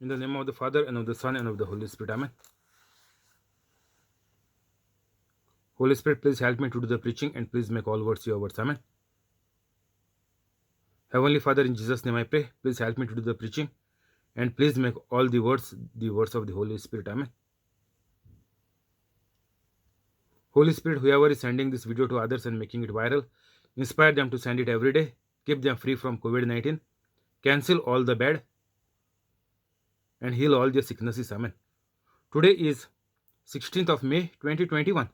In the name of the Father, and of the Son, and of the Holy Spirit. Amen. Holy Spirit, please help me to do the preaching, and please make all words your words. Amen. Heavenly Father, in Jesus' name I pray, please help me to do the preaching, and please make all the words of the Holy Spirit. Amen. Holy Spirit, whoever is sending this video to others and making it viral, inspire them to send it every day. Keep them free from COVID-19. Cancel all the bad and heal all their sicknesses. Amen. Today is 16th of May 2021.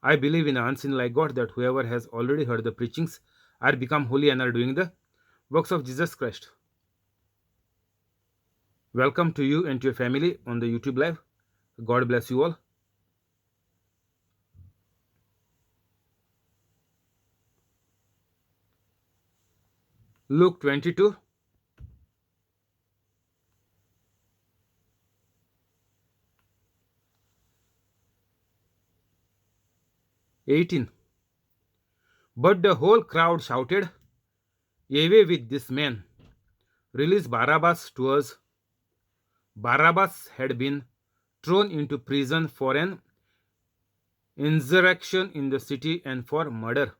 I believe in an unseen like God, that whoever has already heard the preachings are become holy and are doing the works of Jesus Christ. Welcome to you and to your family on the YouTube live. God bless you all. Luke 22. But the whole crowd shouted, "Away with this man! Release Barabbas to us." Barabbas had been thrown into prison for an insurrection in the city and for murder.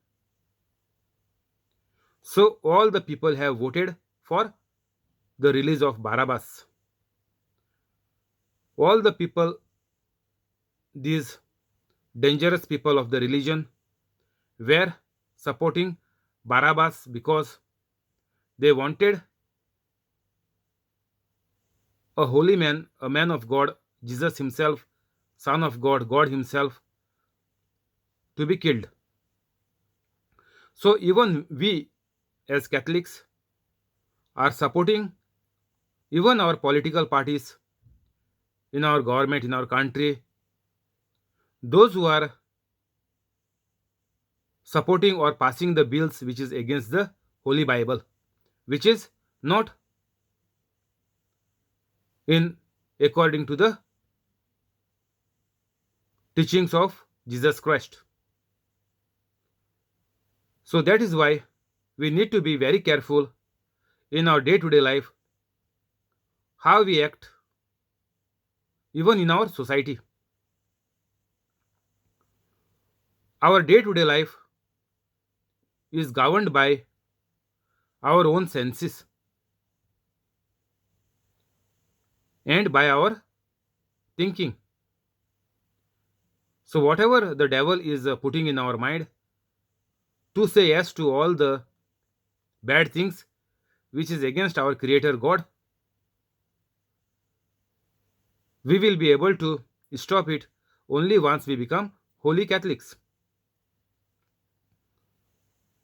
So all the people have voted for the release of Barabbas. All the people, these dangerous people of the religion, were supporting Barabbas because they wanted a holy man, a man of God, Jesus himself, Son of God, God himself, to be killed. So even we as Catholics are supporting even our political parties in our government, in our country, those who are supporting or passing the bills which is against the Holy Bible, which is not in according to the teachings of Jesus Christ. So that is why we need to be very careful in our day-to-day life, how we act, even in our society. Our day-to-day life is governed by our own senses and by our thinking. So whatever the devil is putting in our mind, to say yes to all the bad things which is against our Creator God, we will be able to stop it only once we become holy Catholics.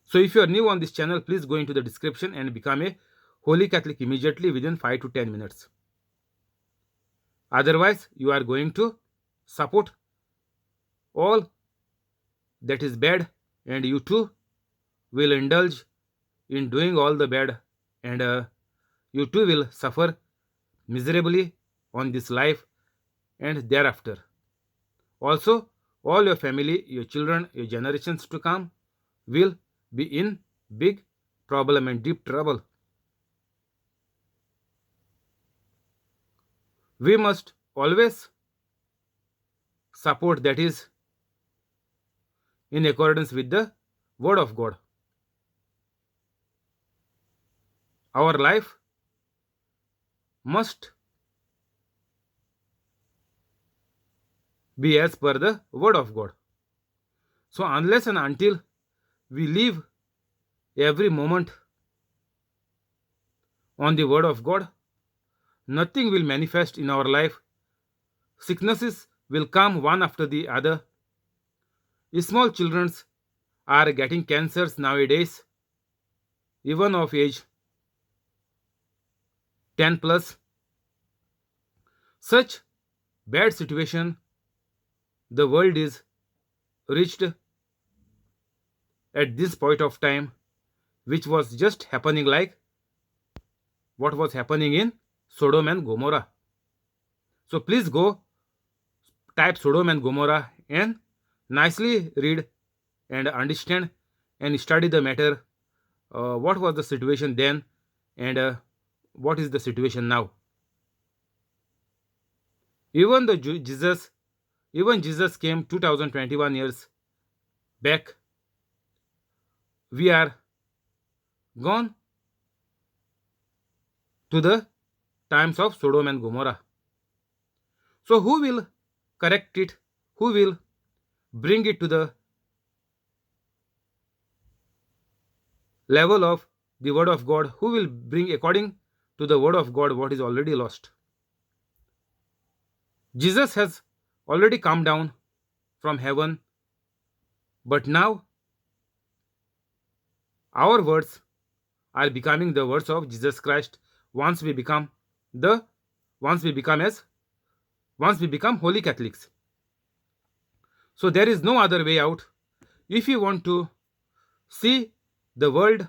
So if you are new on this channel, please go into the description and become a holy Catholic immediately within 5 to 10 minutes. Otherwise, you are going to support all that is bad, and you too will indulge in doing all the bad, and you too will suffer miserably on this life and thereafter. Also, all your family, your children, your generations to come will be in big problem and deep trouble. We must always support that is in accordance with the Word of God. Our life must be as per the Word of God. So unless and until we live every moment on the Word of God, nothing will manifest in our life. Sicknesses will come one after the other. Small children are getting cancers nowadays, even of age 10 plus. Such bad situation the world is reached at this point of time, which was just happening like what was happening in Sodom and Gomorrah. So please go type Sodom and Gomorrah and nicely read and understand and study the matter. What was the situation then, and what is the situation now? Even the Ju- Jesus, even Jesus came 2021 years back. We are gone to the times of Sodom and Gomorrah. So who will correct it? Who will bring it to the level of the word of God? Who will bring according to the word of God what is already lost? Jesus has already come down from heaven, but now our words are becoming the words of Jesus Christ once we become the once we become as once we become holy Catholics. So there is no other way out. If you want to see the world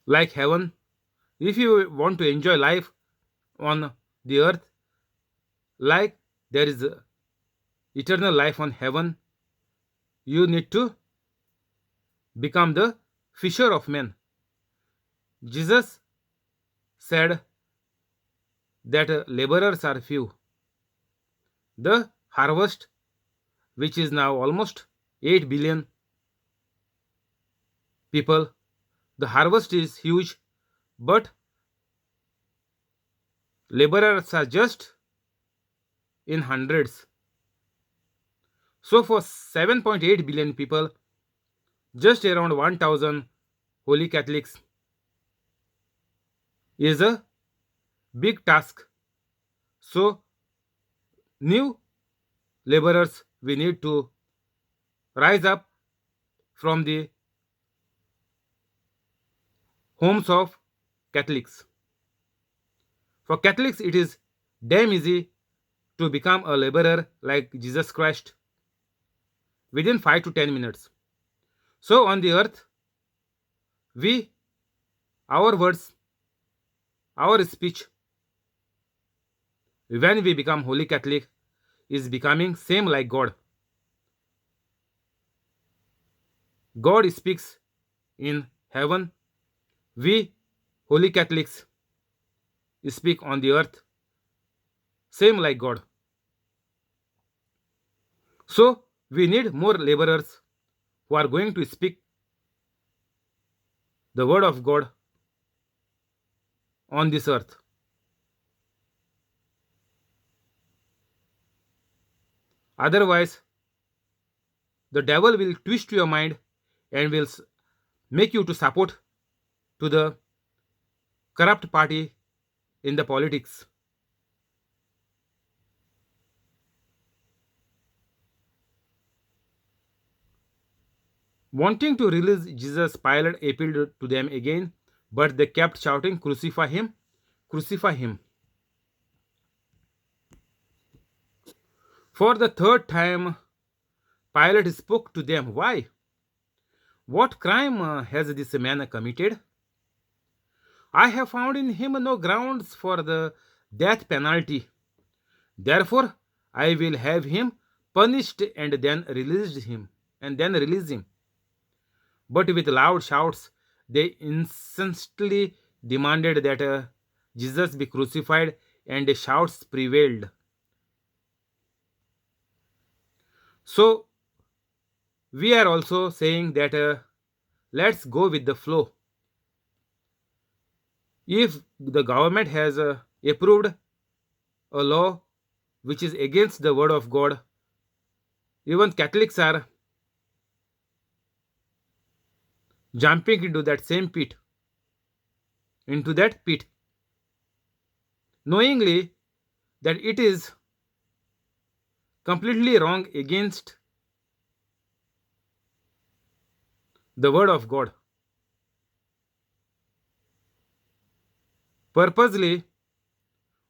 like heaven, if you want to enjoy life on the earth like there is eternal life on heaven, you need to become the fisher of men. Jesus said that laborers are few. The harvest, which is now almost 8 billion people, the harvest is huge, but laborers are just in hundreds. So, for 7.8 billion people, just around 1000 holy Catholics is a big task. So, new laborers we need to rise up from the homes of Catholics. For Catholics, it is damn easy to become a laborer like Jesus Christ within 5 to 10 minutes. So, on the earth, we, our words, our speech, when we become Holy Catholic, is becoming same like God. God speaks in heaven. We, Holy Catholics, speak on the earth, same like God. So, we need more laborers who are going to speak the word of God on this earth. Otherwise, the devil will twist your mind and will make you to support to the corrupt party in the politics. Wanting to release Jesus, Pilate appealed to them again, but they kept shouting, "Crucify him! Crucify him!" For the third time, Pilate spoke to them. Why? What crime has this man committed? I have found in him no grounds for the death penalty. Therefore, I will have him punished and then release him. But with loud shouts, they incessantly demanded that Jesus be crucified, and the shouts prevailed. So, we are also saying that let's go with the flow. If the government has approved a law which is against the word of God, even Catholics are jumping into that same pit, into that pit, knowingly that it is completely wrong against the word of God. Purposely,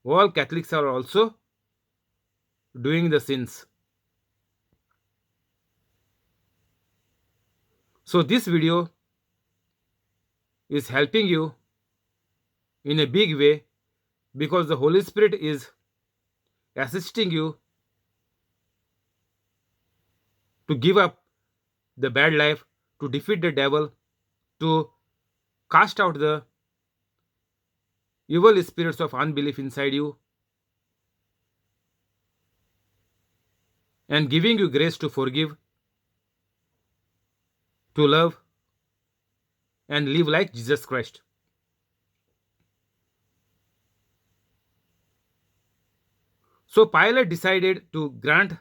all Catholics are also doing the sins. So, this video is helping you in a big way because the Holy Spirit is assisting you to give up the bad life, to defeat the devil, to cast out the evil spirits of unbelief inside you, and giving you grace to forgive, to love, and live like Jesus Christ. So Pilate decided to grant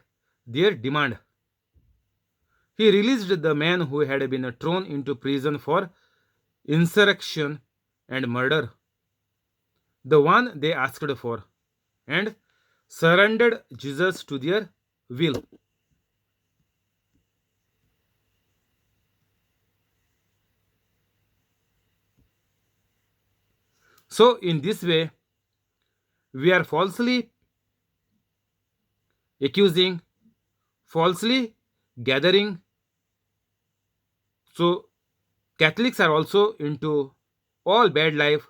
their demand. He released the man who had been thrown into prison for insurrection and murder, the one they asked for, and surrendered Jesus to their will. So, in this way, we are falsely accusing, falsely gathering. So, Catholics are also into all bad life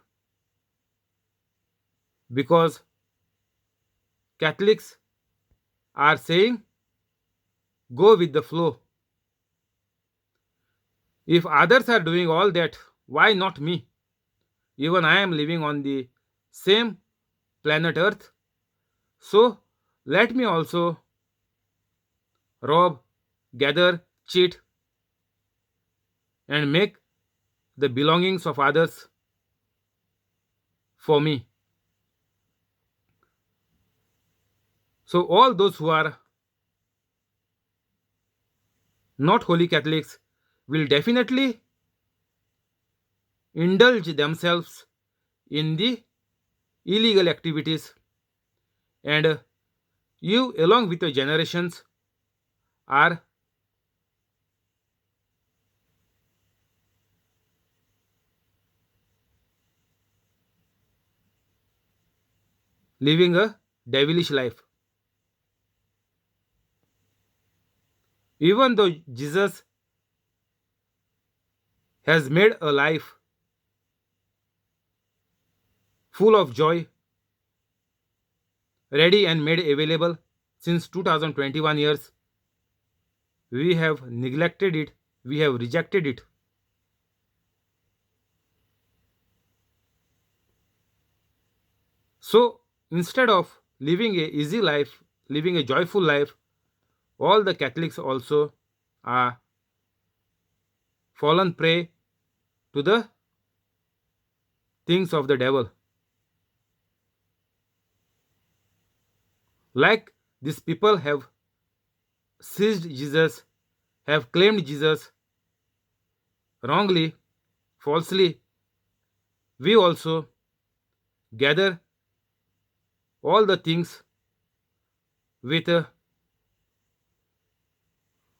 because Catholics are saying, go with the flow. If others are doing all that, why not me? Even I am living on the same planet Earth. So, let me also rob, gather, cheat, and make the belongings of others for me. So, all those who are not holy Catholics will definitely indulge themselves in the illegal activities, and you, along with your generations, are living a devilish life. Even though Jesus has made a life full of joy, ready and made available since 2021 years, we have neglected it, we have rejected it. So instead of living a easy life, living a joyful life, all the Catholics also are fallen prey to the things of the devil. Like these people have seized Jesus, have claimed Jesus wrongly, falsely, we also gather all the things with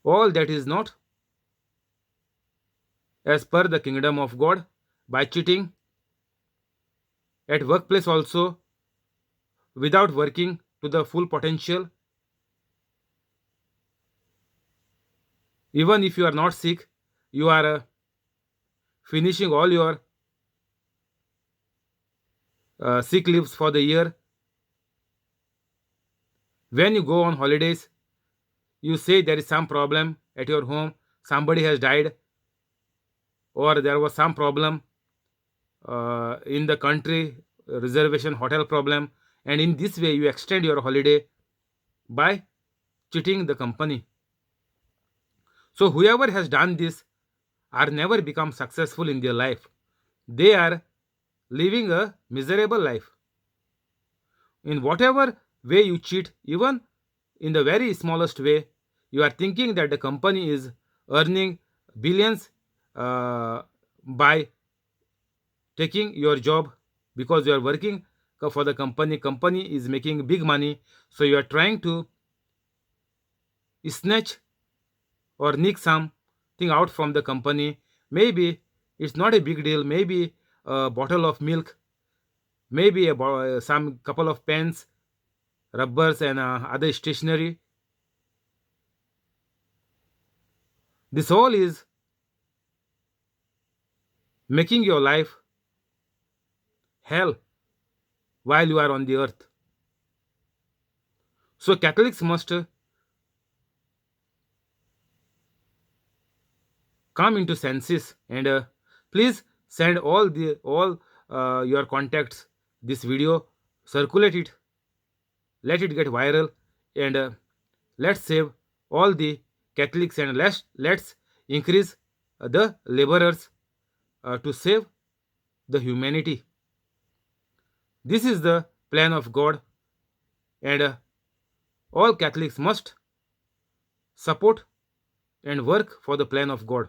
all that is not as per the kingdom of God by cheating at workplace also without working to the full potential. Even if you are not sick, you are finishing all your sick leaves for the year. When you go on holidays, you say there is some problem at your home, somebody has died, or there was some problem in the country, reservation hotel problem, and in this way you extend your holiday by cheating the company. So whoever has done this are never become successful in their life. They are living a miserable life. In whatever way you cheat, even in the very smallest way, you are thinking that the company is earning billions by taking your job, because you are working for the company is making big money, so you are trying to snatch or nick something out from the company. Maybe it's not a big deal, maybe a bottle of milk, maybe some couple of pens, rubbers, and other stationery. This all is making your life hell while you are on the earth. So Catholics must come into senses, and please send all your contacts this video, circulate it, let it get viral, and let's save all the Catholics, and let's increase the laborers to save the humanity. This is the plan of God, and all Catholics must support and work for the plan of God.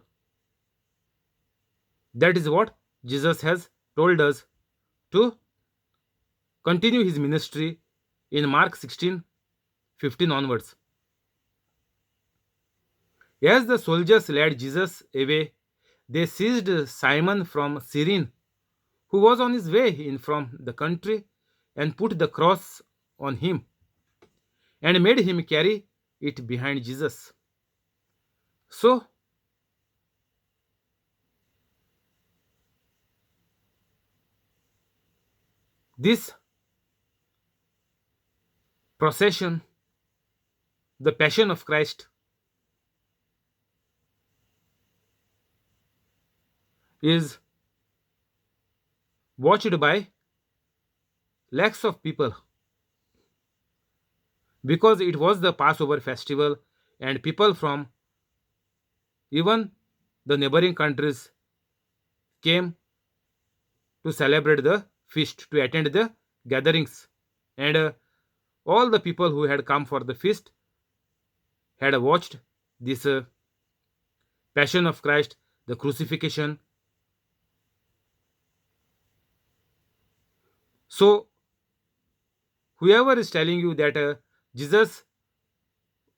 That is what Jesus has told us to continue his ministry in Mark 16:15 onwards. As the soldiers led Jesus away, they seized Simon from Cyrene, who was on his way in from the country, and put the cross on him and made him carry it behind Jesus. So, this procession, the Passion of Christ, is watched by lakhs of people because it was the Passover festival, and people from even the neighboring countries came to celebrate the feast, to attend the gatherings. And all the people who had come for the feast had watched this Passion of Christ, the crucifixion. So, whoever is telling you that Jesus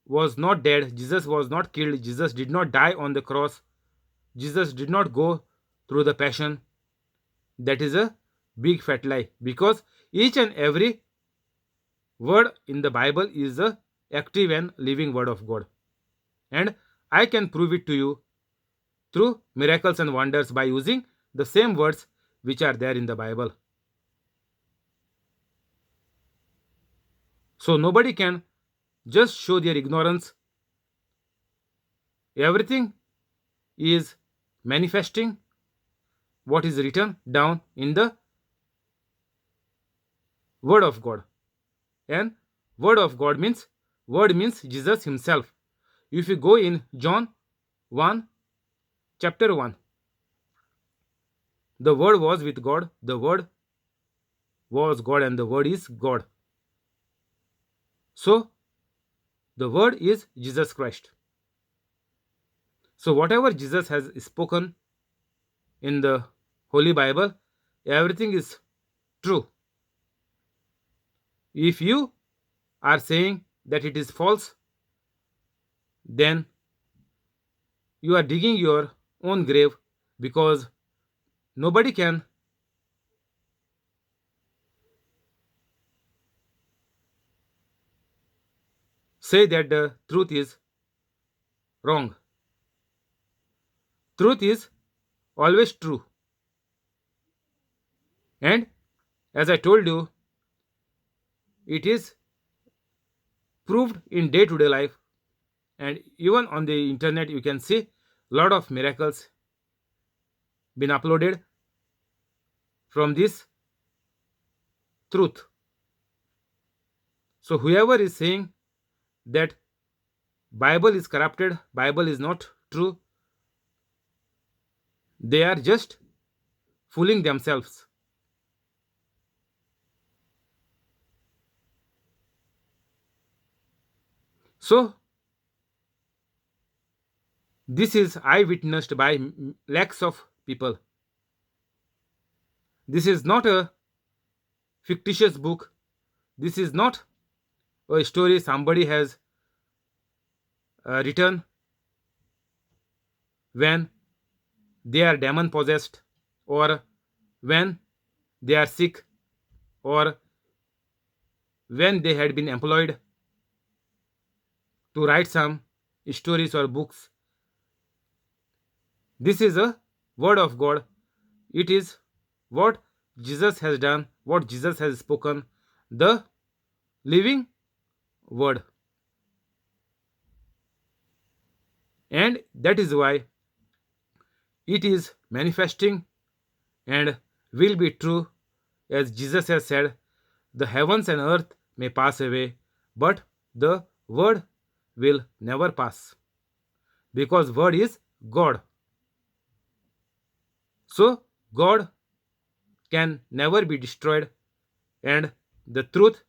was not dead, Jesus was not killed, Jesus did not die on the cross, Jesus did not go through the passion, that is a big fat lie, because each and every word in the Bible is a active and living word of God. And I can prove it to you through miracles and wonders by using the same words which are there in the Bible. So nobody can just show their ignorance. Everything is manifesting what is written down in the word of God. And word of God means, word means Jesus himself. If you go in John 1 chapter 1, the word was with God, the word was God, and the word is God. So the word is Jesus Christ. So whatever Jesus has spoken in the Holy Bible, everything is true. If you are saying that it is false, then you are digging your own grave, because nobody can say that the truth is wrong. Truth is always true. And as I told you, it is proved in day to day life, and even on the internet you can see lot of miracles been uploaded from this truth. So whoever is saying that Bible is corrupted, Bible is not true, they are just fooling themselves. So this is I witnessed by lakhs of people. This is not a fictitious book. This is not a story somebody has written when they are demon possessed, or when they are sick, or when they had been employed to write some stories or books. This is a word of God. It is what Jesus has done, what Jesus has spoken, the living word. And that is why it is manifesting and will be true as Jesus has said, the heavens and earth may pass away, but the word will never pass, because word is God. So God can never be destroyed, and the truth,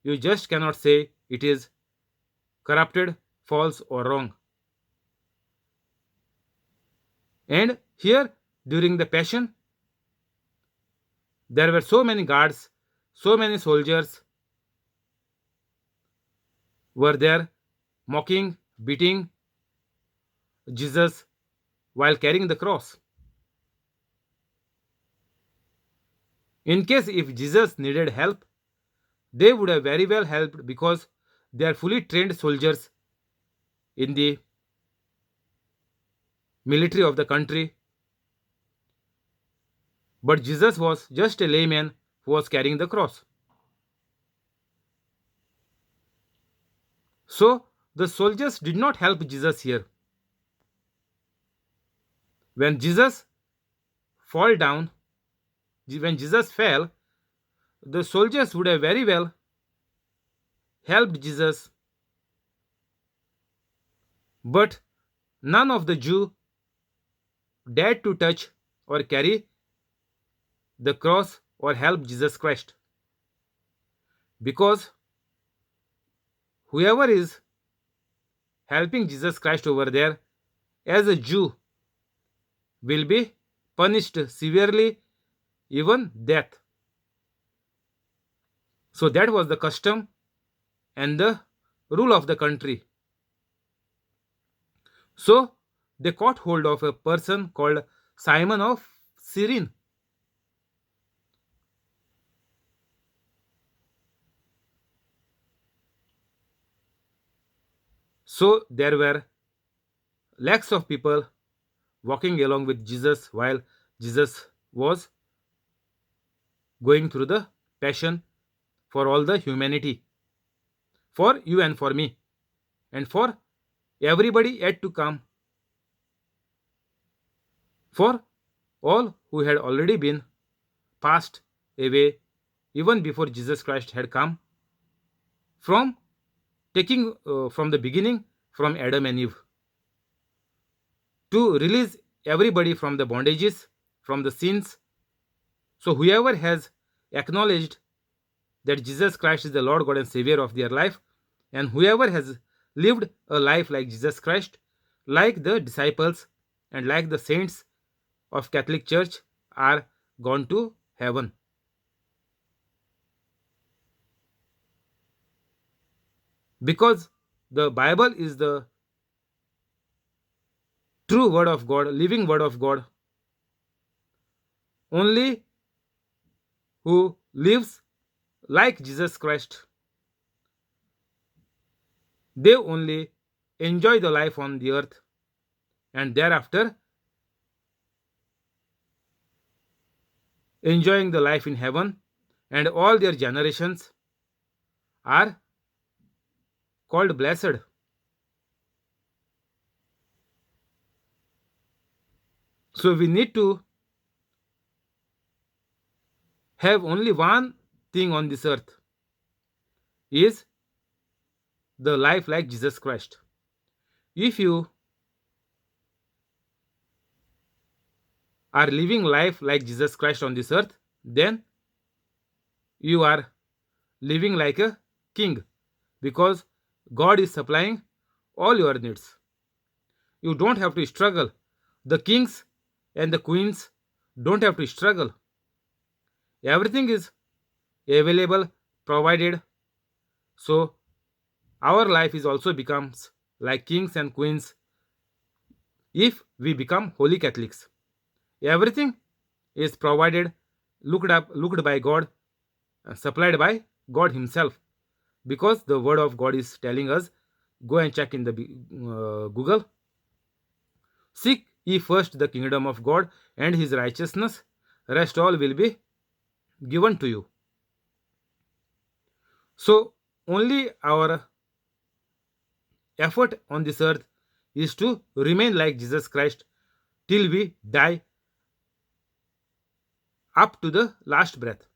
you just cannot say it is corrupted, false, or wrong. And here, during the Passion, there were so many guards, so many soldiers were there mocking, beating Jesus while carrying the cross. In case if Jesus needed help, they would have very well helped, because they are fully trained soldiers in the military of the country. But Jesus was just a layman who was carrying the cross. So the soldiers did not help Jesus here. When Jesus fall down, when Jesus fell, the soldiers would have very well helped Jesus, but none of the Jew dared to touch or carry the cross or help Jesus Christ, because whoever is helping Jesus Christ over there as a Jew will be punished severely, even death. So that was the custom and the rule of the country. So they caught hold of a person called Simon of Cyrene. So there were lakhs of people walking along with Jesus while Jesus was going through the Passion for all the humanity, for you and for me, and for everybody yet to come, for all who had already been passed away even before Jesus Christ had come, from taking from the beginning, from Adam and Eve, to release everybody from the bondages, from the sins. So whoever has acknowledged that Jesus Christ is the Lord God and Savior of their life, and whoever has lived a life like Jesus Christ, like the disciples and like the saints of Catholic Church, are gone to heaven. Because the Bible is the true word of God, living word of God. Only who lives like Jesus Christ, they only enjoy the life on the earth, and thereafter enjoying the life in heaven, and all their generations are called blessed. So we need to have only one thing on this earth, is the life like Jesus Christ. If you are living life like Jesus Christ on this earth, then you are living like a king, because God is supplying all your needs. You don't have to struggle. The kings and the queens don't have to struggle. Everything is available, provided. So our life is also becomes like kings and queens if we become holy Catholics. Everything is provided, looked by God, supplied by God Himself, because the Word of God is telling us. Go and check in the Google. Seek ye first the kingdom of God and His righteousness; rest all will be given to you. So only our effort on this earth is to remain like Jesus Christ till we die up to the last breath.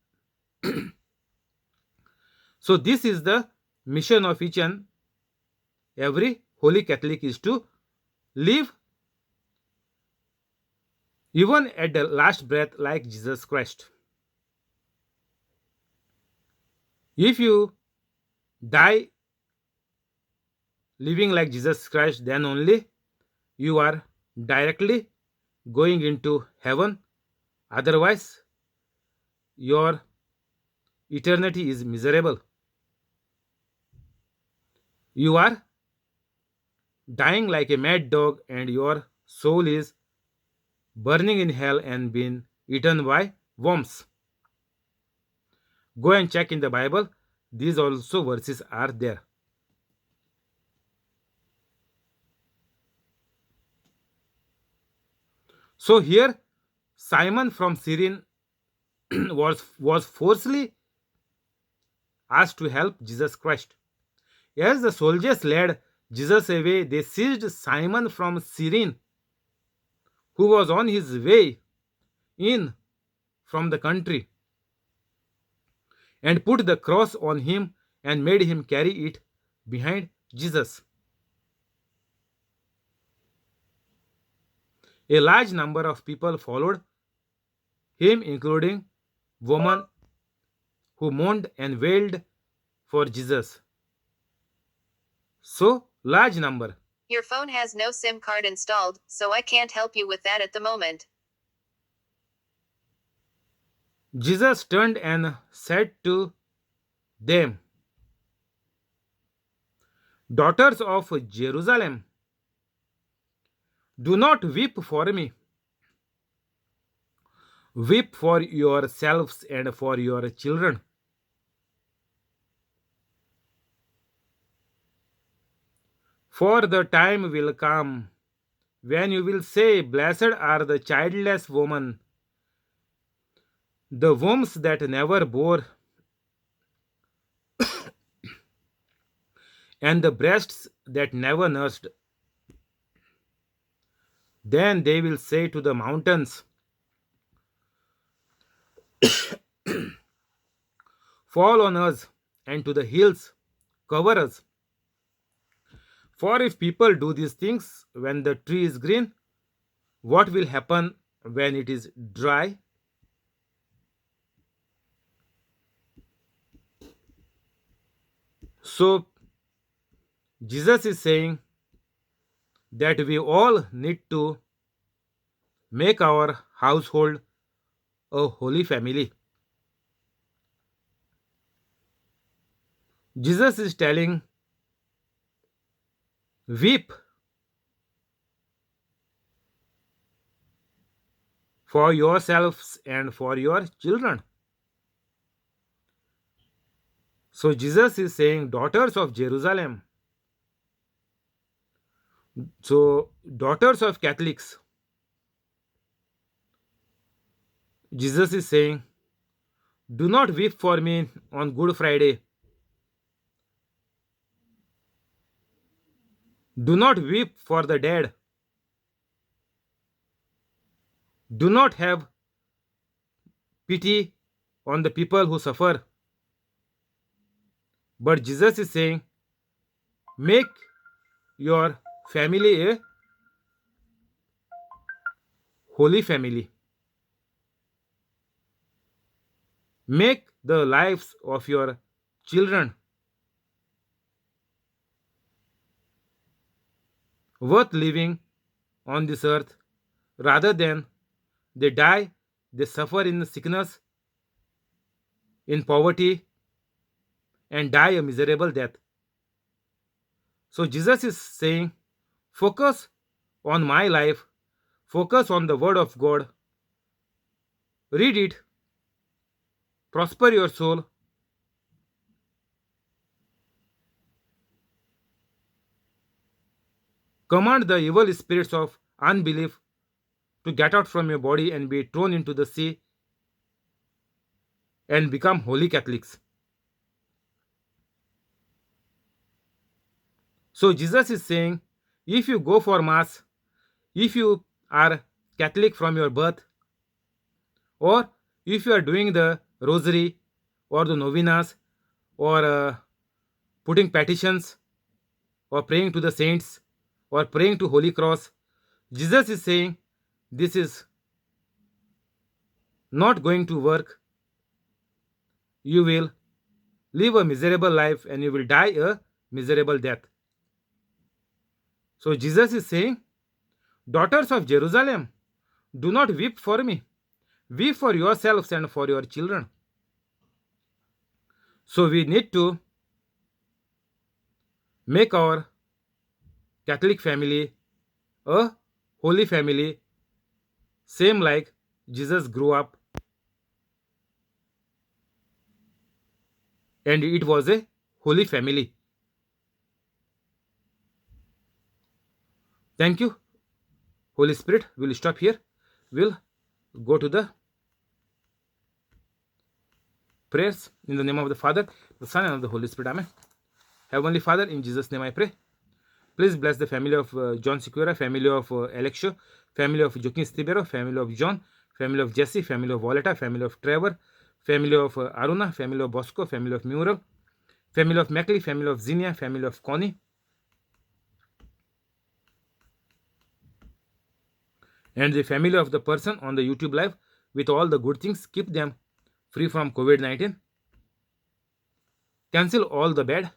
So, this is the mission of each and every holy Catholic is to live even at the last breath like Jesus Christ. If you die living like Jesus Christ, then only you are directly going into heaven. Otherwise, your eternity is miserable. You are dying like a mad dog, and your soul is burning in hell and being eaten by worms. Go and check in the Bible. These also verses are there. So here, Simon from Cyrene was forcefully asked to help Jesus Christ. As the soldiers led Jesus away, they seized Simon from Cyrene, who was on his way in from the country, and put the cross on him and made him carry it behind Jesus. A large number of people followed him, including women who mourned and wailed for Jesus. So, large number. Your phone has no SIM card installed, so I can't help you with that at the moment. Jesus turned and said to them, "Daughters of Jerusalem, do not weep for me. Weep for yourselves and for your children. For the time will come when you will say, Blessed are the childless women, the wombs that never bore, and the breasts that never nursed. Then they will say to the mountains, Fall on us, and to the hills, cover us. For if people do these things when the tree is green, what will happen when it is dry?" So, Jesus is saying that we all need to make our household a holy family. Jesus is telling, weep for yourselves and for your children. So Jesus is saying, daughters of Jerusalem. So, daughters of Catholics, Jesus is saying, do not weep for me on Good Friday. Do not weep for the dead. Do not have pity on the people who suffer. But Jesus is saying, make your family a holy family. Make the lives of your children worth living on this earth, rather than they die, they suffer in sickness, in poverty, and die a miserable death. So Jesus is saying, focus on my life, focus on the word of God, read it, prosper your soul, command the evil spirits of unbelief to get out from your body and be thrown into the sea, and become holy Catholics. So Jesus is saying, if you go for mass, if you are Catholic from your birth, or If you are doing the rosary or the novenas or putting petitions or praying to the saints or praying to Holy Cross, Jesus is saying this is not going to work. You will live a miserable life and you will die a miserable death. So Jesus is saying, daughters of Jerusalem, do not weep for me. Weep for yourselves and for your children. So we need to make our Catholic family a holy family, same like Jesus grew up and it was a holy family. Thank you, Holy Spirit. We'll stop here. We'll go to the prayers in the name of the Father, the Son, and of the Holy Spirit. Amen. Heavenly Father, in Jesus' name I pray. Please bless the family of John Sequeira, family of Alexio, family of Joaquin Stibero, family of John, family of Jesse, family of Violeta, family of Trevor, family of Aruna, family of Bosco, family of Mural, family of Mackley, family of Zinnia, family of Connie, and the family of the person on the YouTube live with all the good things. Keep them free from COVID-19. Cancel all the bad.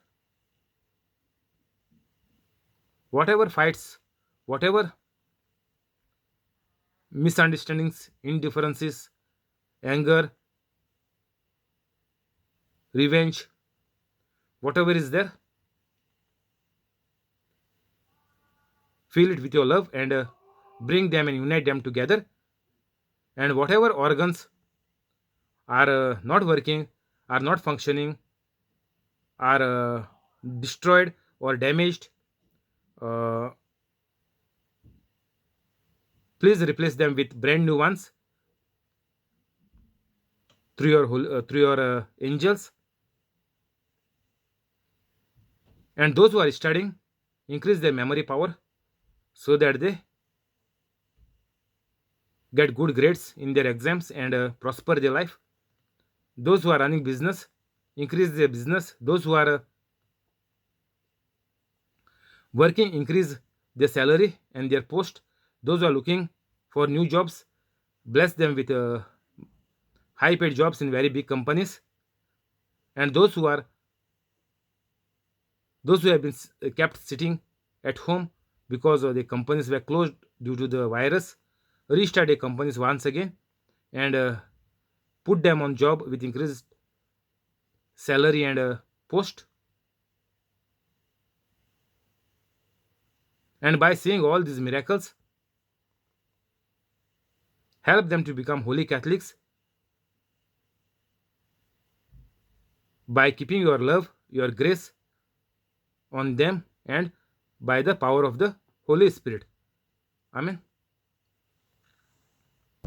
Whatever fights, whatever misunderstandings, indifferences, anger, revenge, whatever is there, fill it with your love and bring them and unite them together. And whatever organs are not working, are not functioning, are destroyed or damaged, uh, please replace them with brand new ones through your angels. And those who are studying, increase their memory power so that they get good grades in their exams and prosper their life. Those who are running business, increase their business. Those who are working, increase their salary and their post. Those who are looking for new jobs, bless them with high paid jobs in very big companies. And those who have been kept sitting at home because the companies were closed due to the virus, restart their companies once again and put them on job with increased salary and post. And by seeing all these miracles, help them to become holy Catholics by keeping your love, your grace on them, and by the power of the Holy Spirit. Amen.